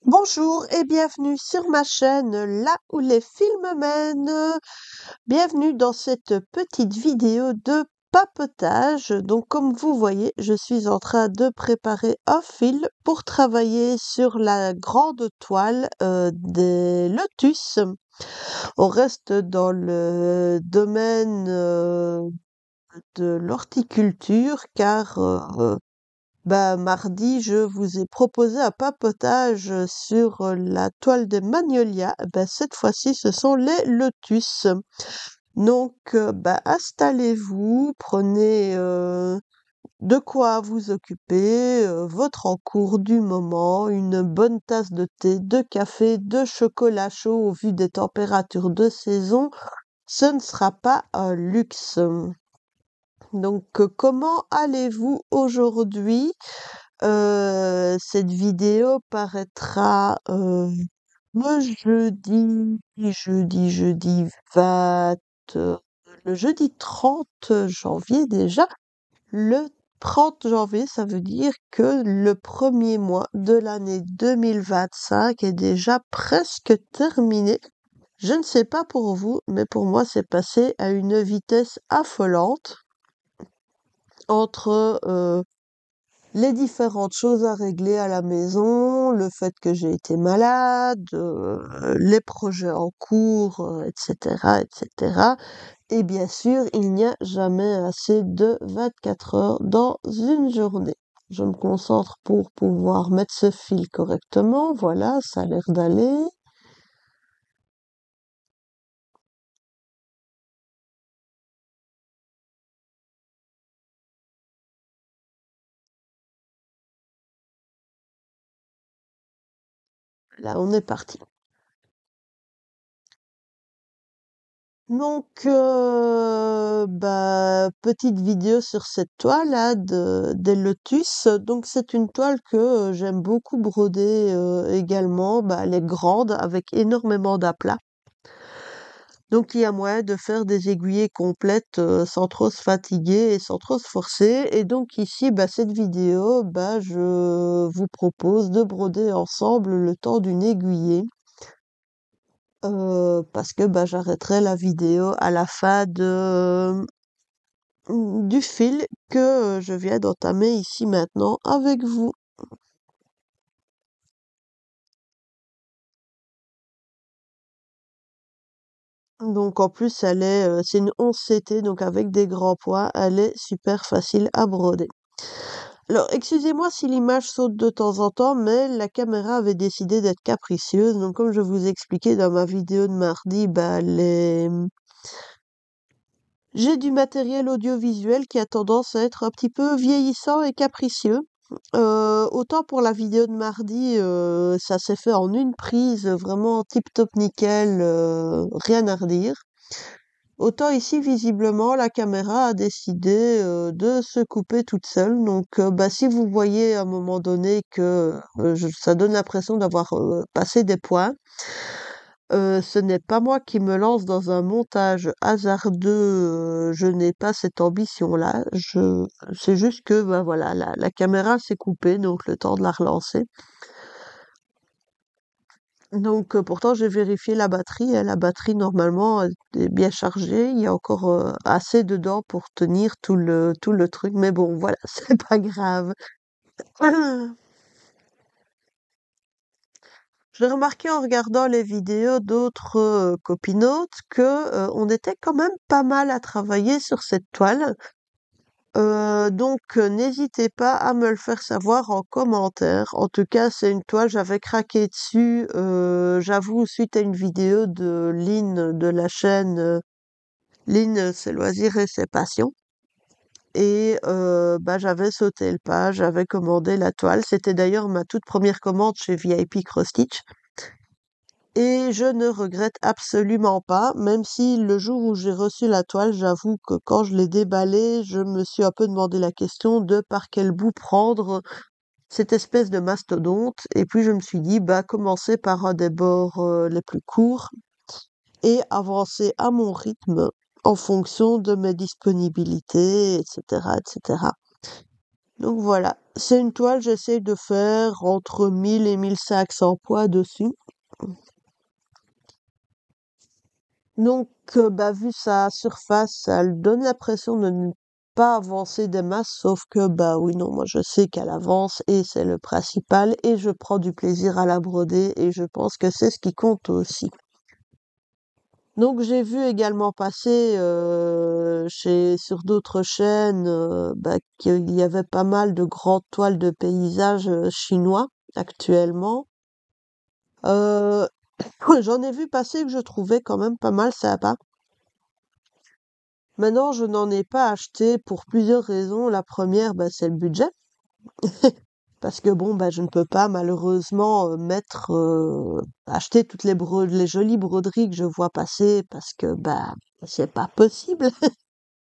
Bonjour et bienvenue sur ma chaîne Là où les films mènent. Bienvenue dans cette petite vidéo de papotage. Donc comme vous voyez, je suis en train de préparer un film pour travailler sur la grande toile des lotus. On reste dans le domaine de l'horticulture car mardi, je vous ai proposé un papotage sur la toile des magnolias. Cette fois-ci, ce sont les lotus. Donc, installez-vous, prenez de quoi vous occuper, votre encours du moment, une bonne tasse de thé, de café, de chocolat chaud au vu des températures de saison. Ce ne sera pas un luxe. Donc, comment allez-vous aujourd'hui? Cette vidéo paraîtra le jeudi 20, le jeudi 30 janvier déjà. Le 30 janvier, ça veut dire que le premier mois de l'année 2025 est déjà presque terminé. Je ne sais pas pour vous, mais pour moi, c'est passé à une vitesse affolante entre les différentes choses à régler à la maison, le fait que j'ai été malade, les projets en cours, etc., etc. Et bien sûr, il n'y a jamais assez de 24 heures dans une journée. Je me concentre pour pouvoir mettre ce fil correctement. Voilà, ça a l'air d'aller. Là, on est parti. Donc, petite vidéo sur cette toile là des lotus. Donc, c'est une toile que j'aime beaucoup broder également. Elle est grande avec énormément d'aplats. Donc, il y a moyen de faire des aiguillées complètes sans trop se fatiguer et sans trop se forcer. Et donc, ici, cette vidéo, je vous propose de broder ensemble le temps d'une aiguillée. Parce que j'arrêterai la vidéo à la fin du fil que je viens d'entamer ici maintenant avec vous. Donc en plus c'est une 11 CT, donc avec des grands points, elle est super facile à broder. Alors excusez-moi si l'image saute de temps en temps, mais la caméra avait décidé d'être capricieuse. Donc comme je vous expliquais dans ma vidéo de mardi, j'ai du matériel audiovisuel qui a tendance à être un petit peu vieillissant et capricieux. Autant pour la vidéo de mardi, ça s'est fait en une prise, vraiment tip-top nickel, rien à redire. Autant ici, visiblement, la caméra a décidé de se couper toute seule. Donc, si vous voyez à un moment donné que ça donne l'impression d'avoir passé des points, ce n'est pas moi qui me lance dans un montage hasardeux, je n'ai pas cette ambition-là. C'est juste que, voilà, la caméra s'est coupée, donc le temps de la relancer. Donc, pourtant, j'ai vérifié la batterie, et la batterie, normalement, est bien chargée. Il y a encore assez dedans pour tenir tout le truc. Mais bon, voilà, c'est pas grave. J'ai remarqué en regardant les vidéos d'autres copinotes que on était quand même pas mal à travailler sur cette toile. Donc n'hésitez pas à me le faire savoir en commentaire. En tout cas, c'est une toile, j'avais craqué dessus, j'avoue, suite à une vidéo de Lynn de la chaîne Lynn, ses loisirs et ses passions. Et j'avais sauté le pas, j'avais commandé la toile. C'était d'ailleurs ma toute première commande chez VIP Cross Stitch. Et je ne regrette absolument pas, même si le jour où j'ai reçu la toile, j'avoue que quand je l'ai déballée, je me suis un peu demandé la question de par quel bout prendre cette espèce de mastodonte. Et puis je me suis dit, commencer par un des bords les plus courts et avancer à mon rythme en fonction de mes disponibilités, etc., etc. Donc voilà, C'est une toile, j'essaie de faire entre 1000 et 1500 poids dessus. Donc, bah, vu sa surface, elle donne l'impression de ne pas avancer des masses, sauf que, bah oui, non, moi je sais qu'elle avance et c'est le principal et je prends du plaisir à la broder et je pense que c'est ce qui compte aussi. Donc, j'ai vu également passer sur d'autres chaînes bah, qu'il y avait pas mal de grandes toiles de paysages chinois actuellement. Euh, J'en ai vu passer que je trouvais quand même pas mal sympa. Maintenant, je n'en ai pas acheté pour plusieurs raisons. La première, bah, c'est le budget. Parce que bon, bah, je ne peux pas malheureusement acheter toutes les jolies broderies que je vois passer parce que bah, c'est pas possible.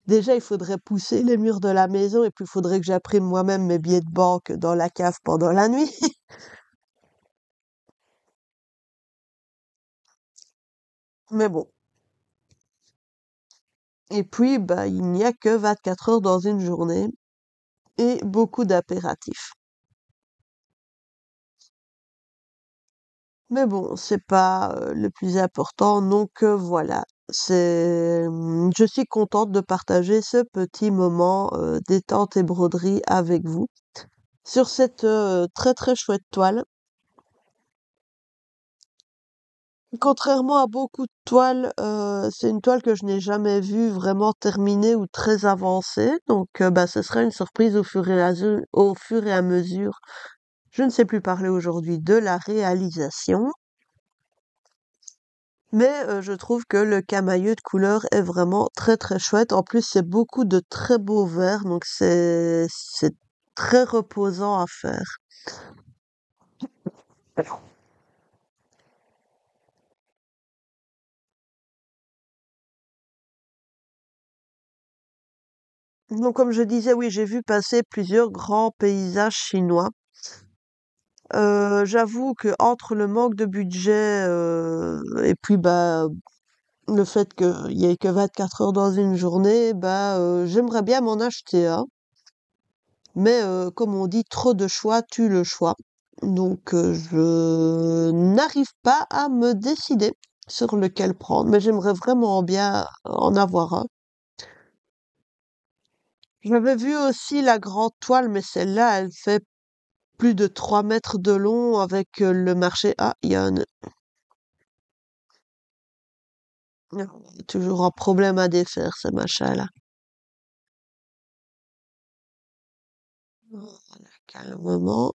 Déjà, il faudrait pousser les murs de la maison et puis il faudrait que j'imprime moi-même mes billets de banque dans la cave pendant la nuit. Mais bon. Et puis, bah, il n'y a que 24 heures dans une journée et beaucoup d'impératifs. Mais bon, c'est pas le plus important, donc voilà. Je suis contente de partager ce petit moment détente et broderie avec vous sur cette très très chouette toile. Contrairement à beaucoup de toiles, c'est une toile que je n'ai jamais vue vraiment terminée ou très avancée, donc bah, ce sera une surprise au fur et à mesure. Je ne sais plus parler aujourd'hui de la réalisation. Mais je trouve que le camailleux de couleur est vraiment très très chouette. En plus, c'est beaucoup de très beaux verts, donc c'est très reposant à faire. Donc, comme je disais, oui, j'ai vu passer plusieurs grands paysages chinois. J'avoue que entre le manque de budget et puis bah le fait qu'il y ait que 24 heures dans une journée, bah j'aimerais bien m'en acheter un. Mais comme on dit, trop de choix tue le choix. Donc je n'arrive pas à me décider sur lequel prendre, mais j'aimerais vraiment bien en avoir un. J'avais vu aussi la grande toile, mais celle-là, elle fait plus de 3 mètres de long avec le marché. Ah, il y a toujours un problème à défaire, ce machin-là. Voilà, calmement.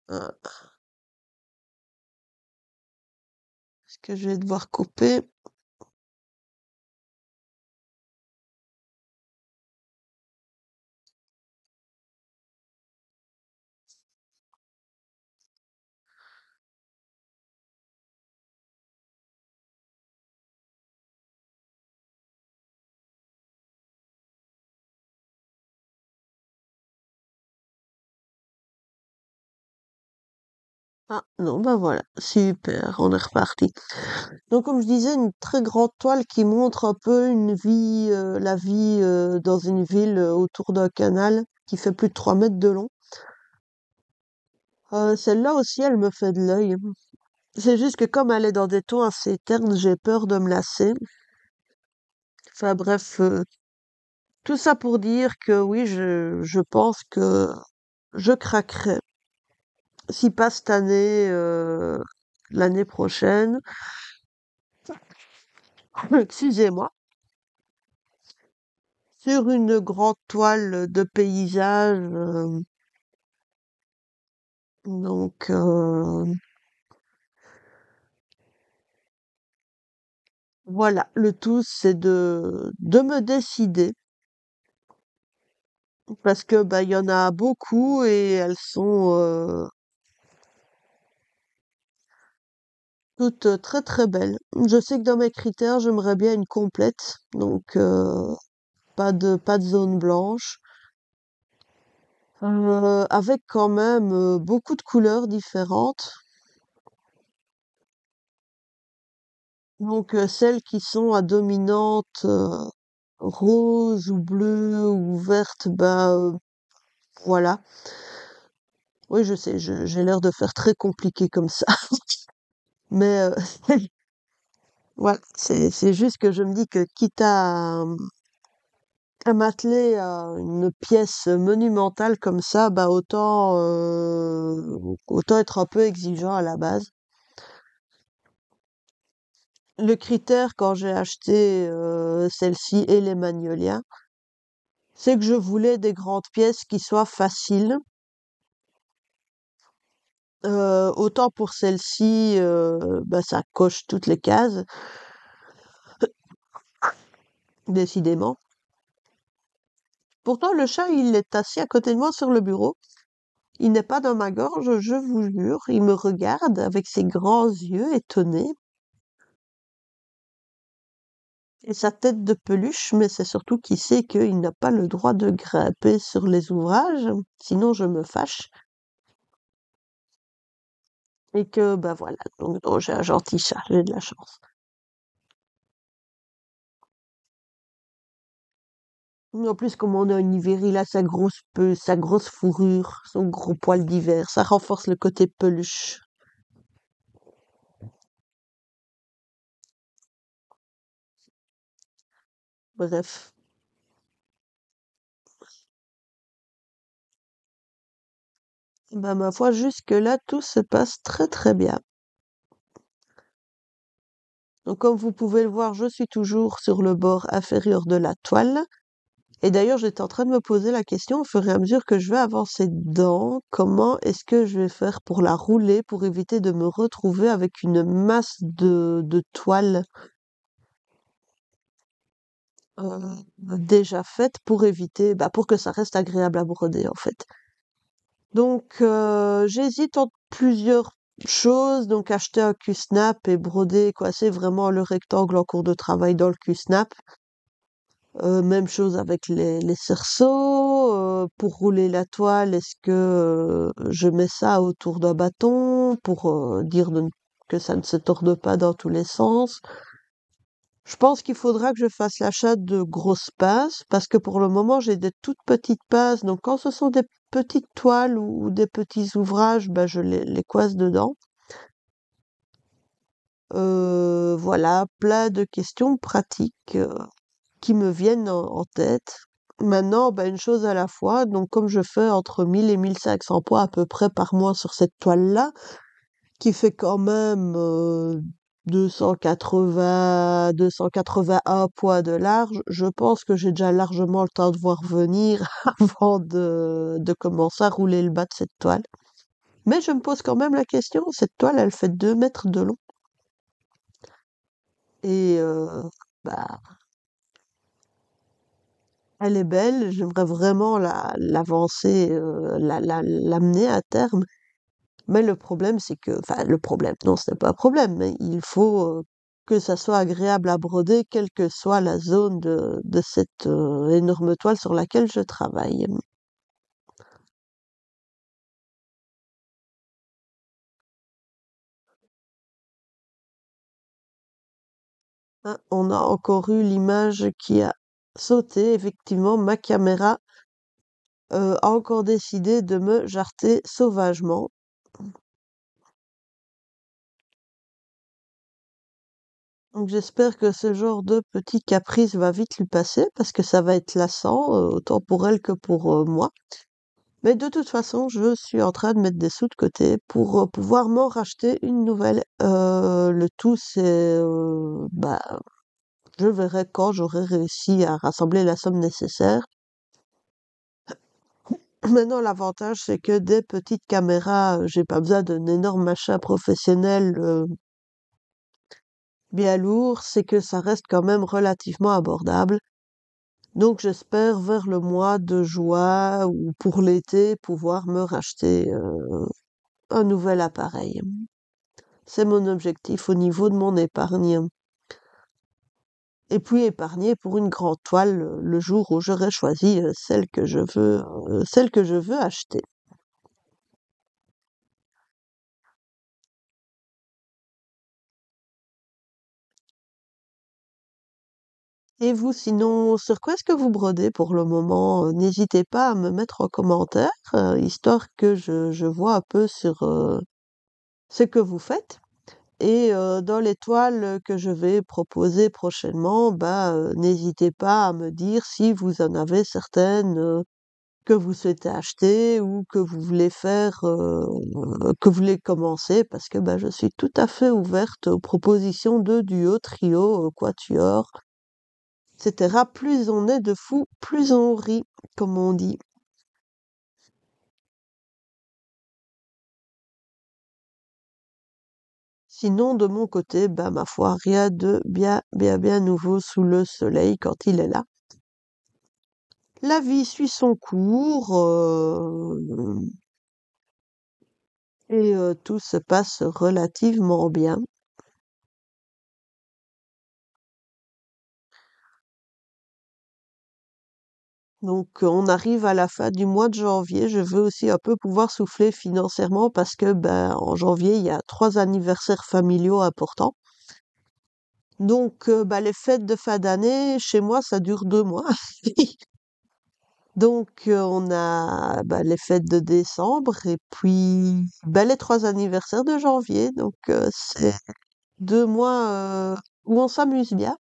Ah, est-ce que je vais devoir couper? Ah, non, bah voilà, super, on est reparti. Donc, comme je disais, une très grande toile qui montre un peu la vie dans une ville autour d'un canal qui fait plus de 3 mètres de long. Celle-là aussi, elle me fait de l'œil. C'est juste que comme elle est dans des tons assez ternes, j'ai peur de me lasser. Enfin bref, tout ça pour dire que oui, je pense que je craquerai. Si pas cette année, l'année prochaine, excusez-moi, sur une grande toile de paysage. Donc voilà, le tout c'est de me décider parce que bah il y en a beaucoup et elles sont toutes très très belles. Je sais que dans mes critères, j'aimerais bien une complète, donc pas de zone blanche, avec quand même beaucoup de couleurs différentes. Donc celles qui sont à dominante rose ou bleue ou verte, bah voilà. Oui, je sais, j'ai l'air de faire très compliqué comme ça, mais voilà, c'est juste que je me dis que quitte à m'atteler à une pièce monumentale comme ça, bah autant être un peu exigeant à la base. Le critère quand j'ai acheté celle-ci et les magnolias, c'est que je voulais des grandes pièces qui soient faciles. Autant pour celle-ci, bah ça coche toutes les cases, décidément. Pourtant, le chat, il est assis à côté de moi sur le bureau. Il n'est pas dans ma gorge, je vous jure. Il me regarde avec ses grands yeux étonnés et sa tête de peluche, mais c'est surtout qu'il sait qu'il n'a pas le droit de grimper sur les ouvrages, sinon je me fâche. Et que, bah voilà, donc non, j'ai un gentil chat, j'ai de la chance. Mais en plus, comme on a un hiver, il a sa grosse fourrure, son gros poil d'hiver, ça renforce le côté peluche. Bref, bah ma foi, jusque-là, tout se passe très très bien. Donc, comme vous pouvez le voir, je suis toujours sur le bord inférieur de la toile. Et d'ailleurs, j'étais en train de me poser la question au fur et à mesure que je vais avancer dedans, comment est-ce que je vais faire pour la rouler pour éviter de me retrouver avec une masse de toile déjà faite pour éviter, bah, pour que ça reste agréable à broder en fait. Donc, j'hésite entre plusieurs choses, donc acheter un Q-snap et broder, coincer vraiment le rectangle en cours de travail dans le Q-snap. Même chose avec les cerceaux. Pour rouler la toile, est-ce que je mets ça autour d'un bâton pour dire que ça ne se torde pas dans tous les sens? Je pense qu'il faudra que je fasse l'achat de grosses pinces parce que pour le moment j'ai des toutes petites pinces. Donc quand ce sont des petites toiles ou des petits ouvrages, bah, je les coince dedans. Voilà, plein de questions pratiques qui me viennent en tête. Maintenant, bah, une chose à la fois. Donc, comme je fais entre 1000 et 1500 poids à peu près par mois sur cette toile-là, qui fait quand même 281 poids de large, je pense que j'ai déjà largement le temps de voir venir avant de commencer à rouler le bas de cette toile. Mais je me pose quand même la question, cette toile, elle fait 2 mètres de long. Et bah, elle est belle, j'aimerais vraiment l'avancer, l'amener à terme. Mais le problème, c'est que, enfin, le problème, non, ce n'est pas un problème, mais il faut que ça soit agréable à broder, quelle que soit la zone de cette énorme toile sur laquelle je travaille. Hein, on a encore eu l'image qui a sauté, effectivement, ma caméra a encore décidé de me jarter sauvagement. Donc j'espère que ce genre de petit caprice va vite lui passer parce que ça va être lassant, autant pour elle que pour moi. Mais de toute façon, je suis en train de mettre des sous de côté pour pouvoir m'en racheter une nouvelle. Le tout, c'est, bah, je verrai quand j'aurai réussi à rassembler la somme nécessaire. Maintenant, l'avantage, c'est que des petites caméras, j'ai pas besoin d'un énorme machin professionnel bien lourd, c'est que ça reste quand même relativement abordable. Donc j'espère vers le mois de juin ou pour l'été pouvoir me racheter un nouvel appareil. C'est mon objectif au niveau de mon épargne. Et puis épargner pour une grande toile le jour où j'aurai choisi celle que je veux acheter. Et vous, sinon, sur quoi est-ce que vous brodez pour le moment? N'hésitez pas à me mettre en commentaire, histoire que je vois un peu sur ce que vous faites. Et dans les toiles que je vais proposer prochainement, bah, n'hésitez pas à me dire si vous en avez certaines que vous souhaitez acheter ou que vous voulez faire, que vous voulez commencer, parce que bah, je suis tout à fait ouverte aux propositions de duo, trio, quatuor, etc. Plus on est de fous, plus on rit, comme on dit. Sinon, de mon côté, bah, ma foi, rien de bien, bien, bien nouveau sous le soleil quand il est là. La vie suit son cours, et tout se passe relativement bien. Donc, on arrive à la fin du mois de janvier. Je veux aussi un peu pouvoir souffler financièrement parce que, ben, en janvier, il y a 3 anniversaires familiaux importants. Donc, bah, les fêtes de fin d'année, chez moi, ça dure 2 mois. Donc, on a, bah, les fêtes de décembre et puis, bah, les 3 anniversaires de janvier. Donc, c'est 2 mois, où on s'amuse bien,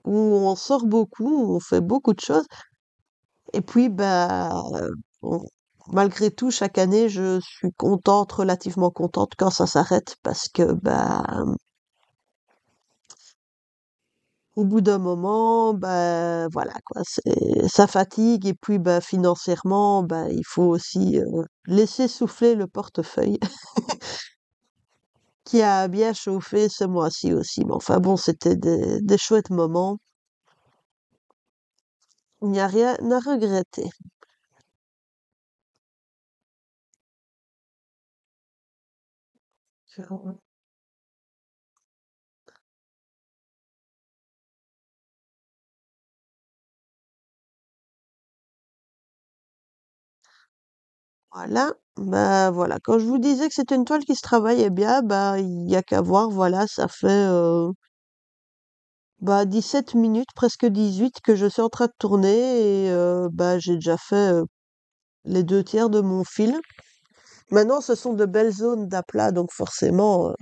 où on sort beaucoup, où on fait beaucoup de choses. Et puis, bah, bon, malgré tout, chaque année, je suis contente, relativement contente quand ça s'arrête parce que, bah, au bout d'un moment, bah, voilà, quoi, ça fatigue et puis, bah, financièrement, bah, il faut aussi laisser souffler le portefeuille qui a bien chauffé ce mois-ci aussi. Mais enfin bon, c'était des chouettes moments. Il n'y a rien à regretter. Voilà, bah voilà. Quand je vous disais que c'était une toile qui se travaillait bien, bah il y a qu'à voir, voilà, ça fait bah 17 minutes, presque 18 que je suis en train de tourner et bah j'ai déjà fait les 2 tiers de mon fil. Maintenant, ce sont de belles zones d'aplat, donc forcément,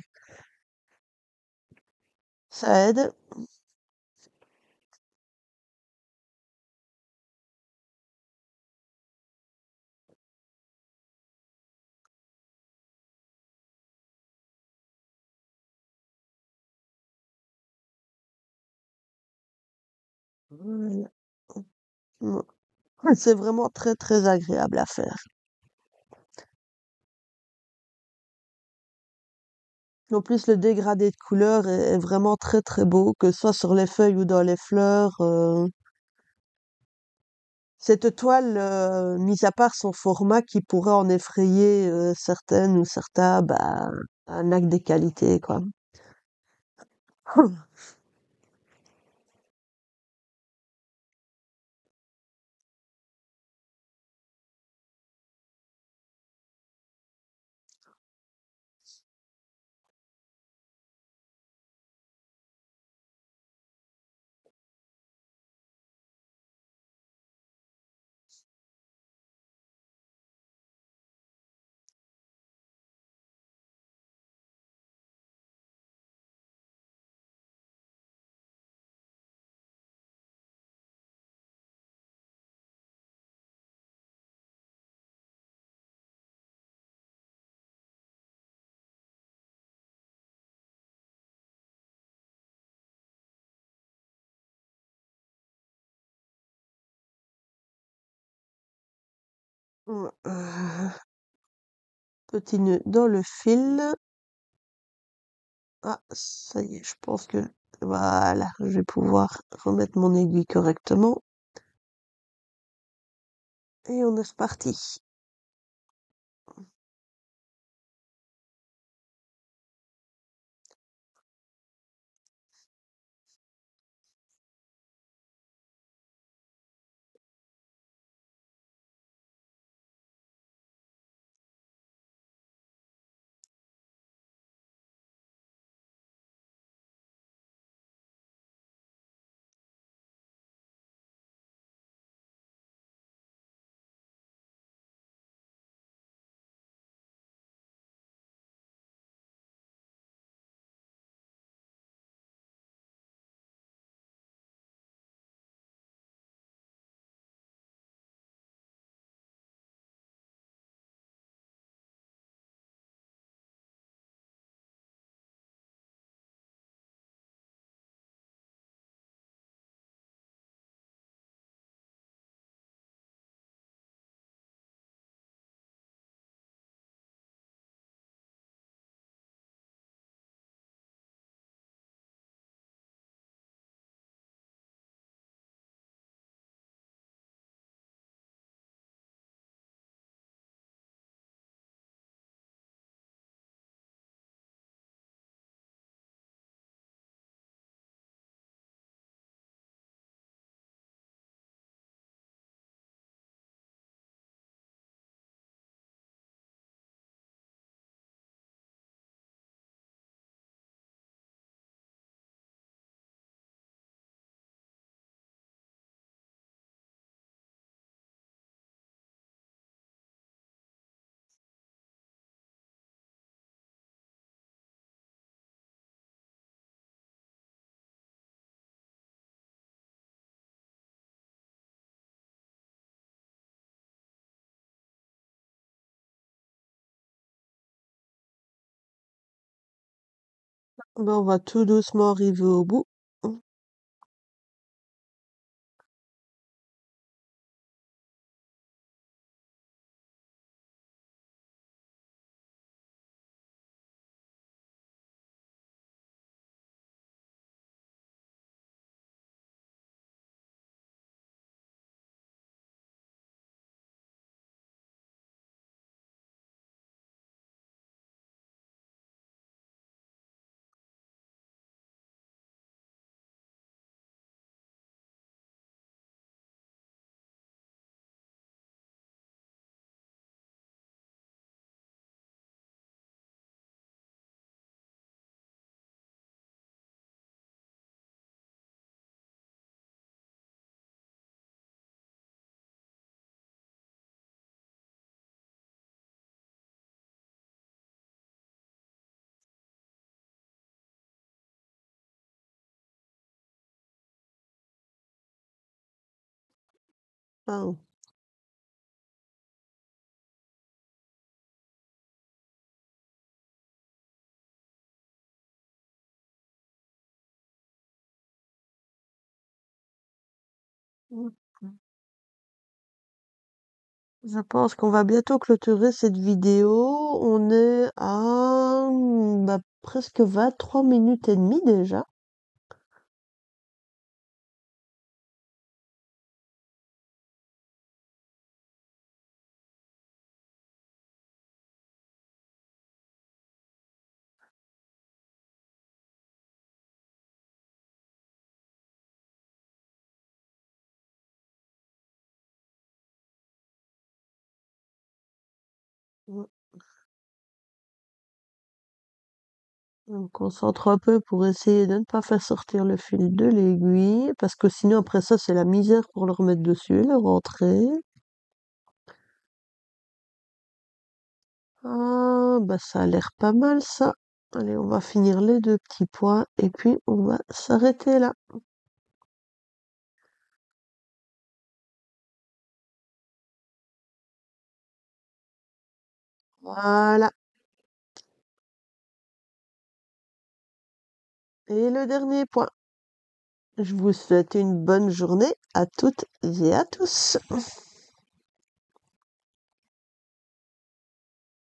ça aide. Voilà. Mm. C'est vraiment très très agréable à faire. En plus, le dégradé de couleurs est vraiment très très beau, que ce soit sur les feuilles ou dans les fleurs. Cette toile, mis à part son format qui pourrait en effrayer certaines ou certains, bah, un acte des qualités, quoi. Petit nœud dans le fil. Ah, ça y est, je pense que voilà, je vais pouvoir remettre mon aiguille correctement. Et on est reparti. Ben, on va tout doucement arriver au bout. Ah, mm. Je pense qu'on va bientôt clôturer cette vidéo. On est à bah, presque 23 minutes et demie déjà. Mm. Je me concentre un peu pour essayer de ne pas faire sortir le fil de l'aiguille, parce que sinon après ça c'est la misère pour le remettre dessus, le rentrer. Ah, bah ça a l'air pas mal ça. Allez, on va finir les deux petits points et puis on va s'arrêter là. Voilà. Et le dernier point. Je vous souhaite une bonne journée à toutes et à tous.